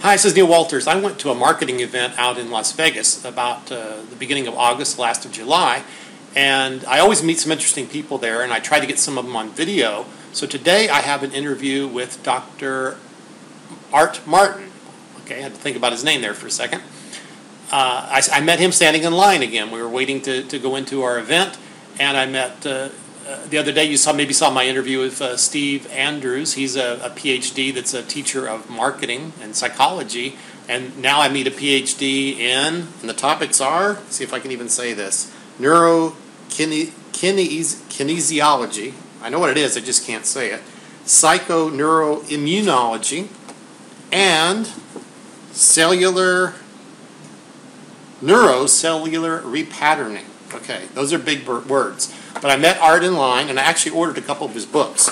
Hi, this is Neil Walters. I went to a marketing event out in Las Vegas about the beginning of August, last of July, and I always meet some interesting people there, and I try to get some of them on video. So today I have an interview with Dr. Art Martin. Okay, I had to think about his name there for a second. I met him standing in line again. We were waiting to go into our event, and I met the other day, you maybe saw my interview with Steve Andrews. He's a Ph.D. that's a teacher of marketing and psychology. And now I meet a Ph.D. and the topics are, let's see if I can even say this, Neuro-Kinesiology. I know what it is, I just can't say it. Psycho-Neuroimmunology and neurocellular repatterning. Okay, those are big words. But I met Art in line, and I actually ordered a couple of his books.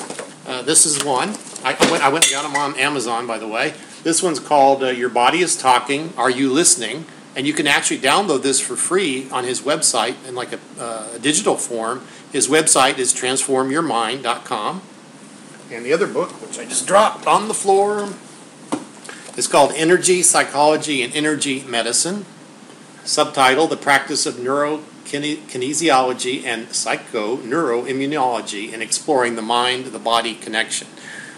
This is one. I went and got them on Amazon, by the way. This one's called Your Body is Talking, Are You Listening? And you can actually download this for free on his website in like a digital form. His website is transformyourmind.com. And the other book, which I just dropped on the floor, is called Energy, Psychology, and Energy Medicine. Subtitle, The Practice of Neuro-Kinesiology and Psycho-Neuroimmunology in Exploring the Mind-the-Body Connection.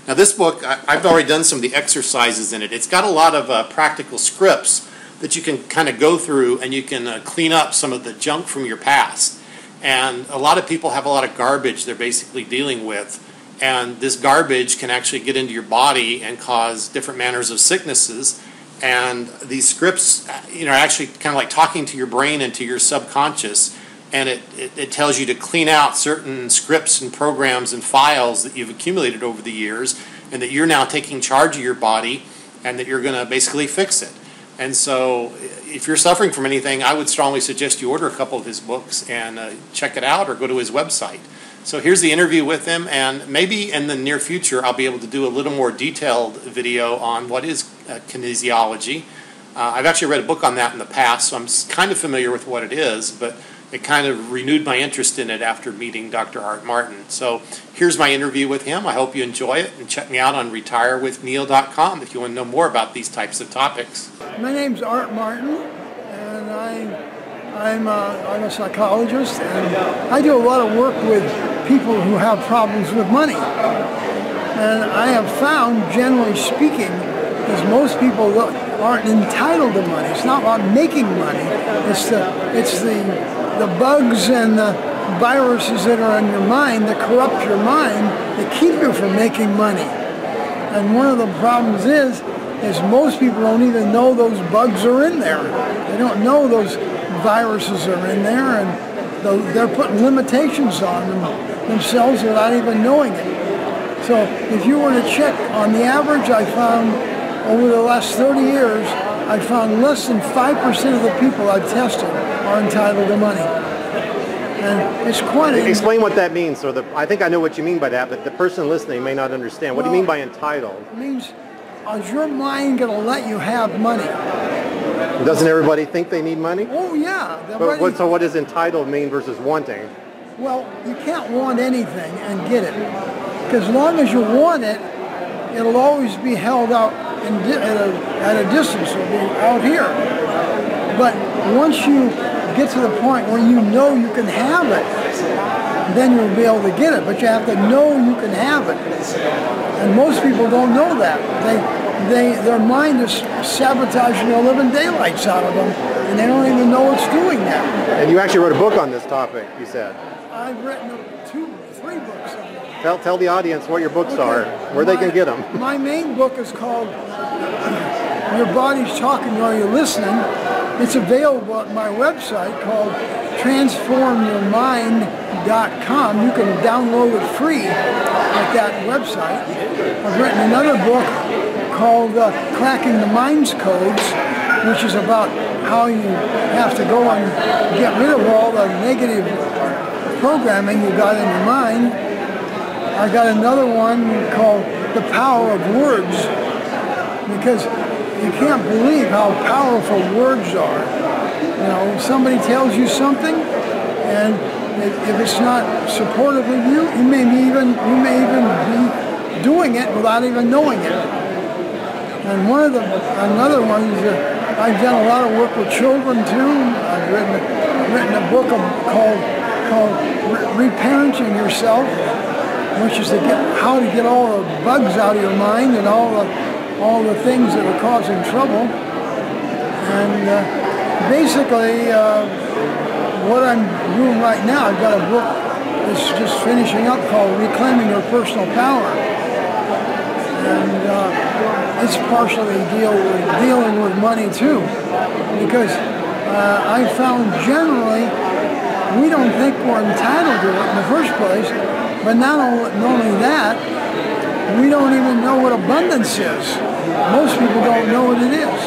Now this book, I've already done some of the exercises in it. It's got a lot of practical scripts that you can kind of go through, and you can clean up some of the junk from your past. And a lot of people have a lot of garbage they're basically dealing with. And this garbage can actually get into your body and cause different manners of sicknesses. And these scripts, are actually kind of like talking to your brain and to your subconscious, and it tells you to clean out certain scripts and programs and files that you've accumulated over the years, and that you're now taking charge of your body, and that you're going to basically fix it. And so if you're suffering from anything, I would strongly suggest you order a couple of his books and check it out, or go to his website. So here's the interview with him, and maybe in the near future I'll be able to do a little more detailed video on what is kinesiology. I've actually read a book on that in the past, so I'm kind of familiar with what it is, but it kind of renewed my interest in it after meeting Dr. Art Martin. So here's my interview with him. I hope you enjoy it, and check me out on retirewithneil.com if you want to know more about these types of topics. My name's Art Martin, and I'm a psychologist, and I do a lot of work with people who have problems with money. And I have found, generally speaking, is most people aren't entitled to money. It's not about making money. It's the bugs and the viruses that are in your mind that corrupt your mind that keep you from making money. And one of the problems is most people don't even know those bugs are in there. They don't know those viruses are in there, and they're putting limitations on themselves without even knowing it. So if you were to check on the average, I found over the last 30 years, I found less than 5% of the people I've tested are entitled to money. And it's quite Explain what that means. So I think I know what you mean by that, but the person listening may not understand. What do you mean by entitled? It means, is your mind going to let you have money? Doesn't everybody think they need money? Oh, yeah. So what does entitled mean versus wanting? Well, you can't want anything and get it. Because as long as you want it, it'll always be held out at a distance. It'll be out here. But once you get to the point where you know you can have it, then you'll be able to get it. But you have to know you can have it. And most people don't know that. Their mind is sabotaging the living daylights out of them, and they don't even know it's doing that. And you actually wrote a book on this topic, you said. I've written 3 books on it. Tell the audience what your books are, where they can get them. My main book is called Your Body's Talking, Are You Listening? It's available at my website called transformyourmind.com. You can download it free at that website. I've written another book called Cracking the Mind's Codes, which is about how you have to go and get rid of all the negative programming you got in your mind. I got another one called The Power of Words, because you can't believe how powerful words are. Somebody tells you something, and if it's not supportive of you, you may even be doing it without even knowing it. And another one is that I've done a lot of work with children too. I've written a book called Reparenting Yourself, which is how to get all the bugs out of your mind and all the things that are causing trouble. And basically, what I'm doing right now, I've got a book that's just finishing up called Reclaiming Your Personal Power. And it's partially dealing with money too, because I found generally we don't think we're entitled to it in the first place, but not only that, we don't even know what abundance is. Most people don't know what it is.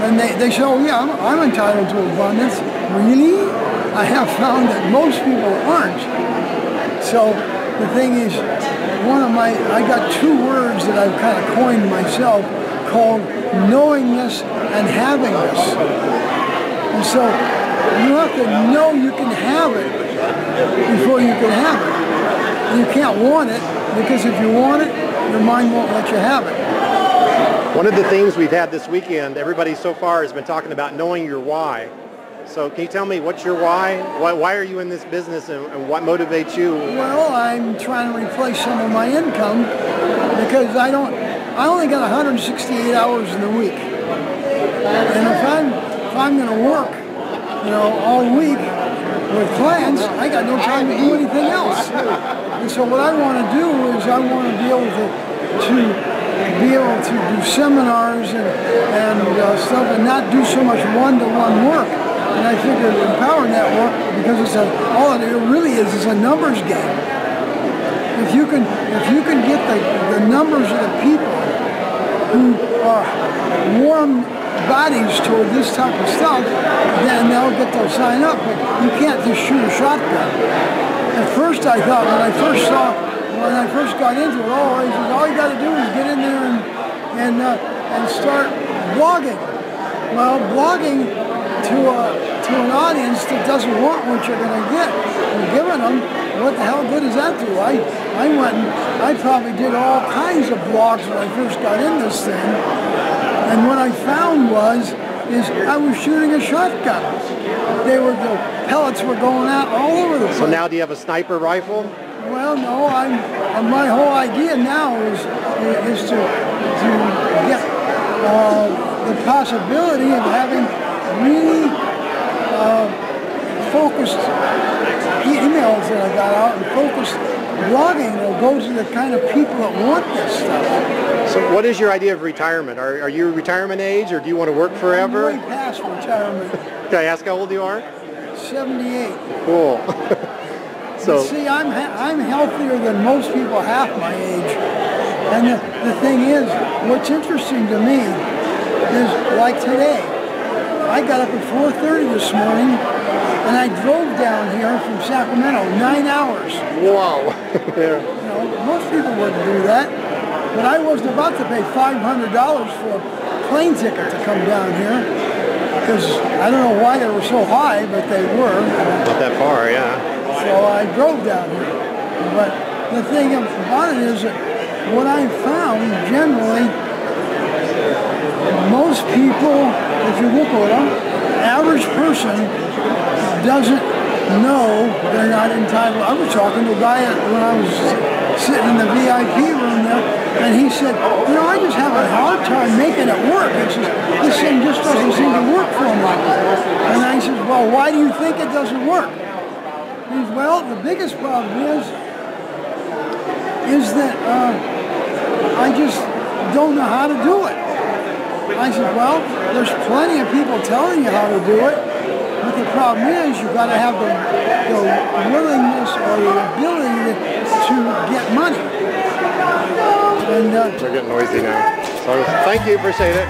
And they say, oh yeah, I'm entitled to abundance. Really? I have found that most people aren't. So the thing is, I got two words that I've kind of coined myself called knowingness and havingness. And so you have to know you can have it before you can have it. And you can't want it, because if you want it, your mind won't let you have it. One of the things we've had this weekend, everybody so far has been talking about knowing your why. So can you tell me, what's your why? Why are you in this business, and what motivates you? Well, I'm trying to replace some of my income because I only got 168 hours in the week. And if I'm going to work, all week with clients, I got no time to do anything else. And so what I want to do is I want to be able to do seminars and stuff, and not do so much one-to-one work. And I figured Empower Network, because all it really is a numbers game. If you can get the numbers of the people who are warm bodies toward this type of stuff, then they'll sign up. But you can't just shoot a shotgun. At first I thought, when I first got into it, all you got to do is get in there and start blogging. Well, blogging to an audience that doesn't want what you're going to get, and giving them, what the hell good does that do? I went and I probably did all kinds of blogs when I first got in this thing, and what I found is I was shooting a shotgun. The pellets were going out all over the place. So now do you have a sniper rifle? Well, no. My whole idea now is to get the possibility of having really focused emails that I got out, and focused blogging that goes to the kind of people that want this stuff. So what is your idea of retirement? Are you retirement age, or do you want to work forever? I'm way past retirement. Can I ask how old you are? 78. Cool. So see, I'm healthier than most people half my age. And the thing is, what's interesting to me is, like today, I got up at 4:30 this morning, and I drove down here from Sacramento, 9 hours. Wow. Yeah. Most people wouldn't do that, but I wasn't about to pay $500 for a plane ticket to come down here, because I don't know why they were so high, but they were. Not that far, yeah. So I drove down here. But the thing about it is that what I found generally, most people, if you look at them, average person doesn't know they're not entitled. I was talking to a guy when I was sitting in the VIP room there, and he said, I just have a hard time making it work. It's just, this thing just doesn't seem to work for me. And I said, well, why do you think it doesn't work? He said, well, the biggest problem is that I just don't know how to do it. I said, well, there's plenty of people telling you how to do it, but the problem is you've got to have the willingness or the ability to get money. And they're getting noisy now. So thank you, appreciate it.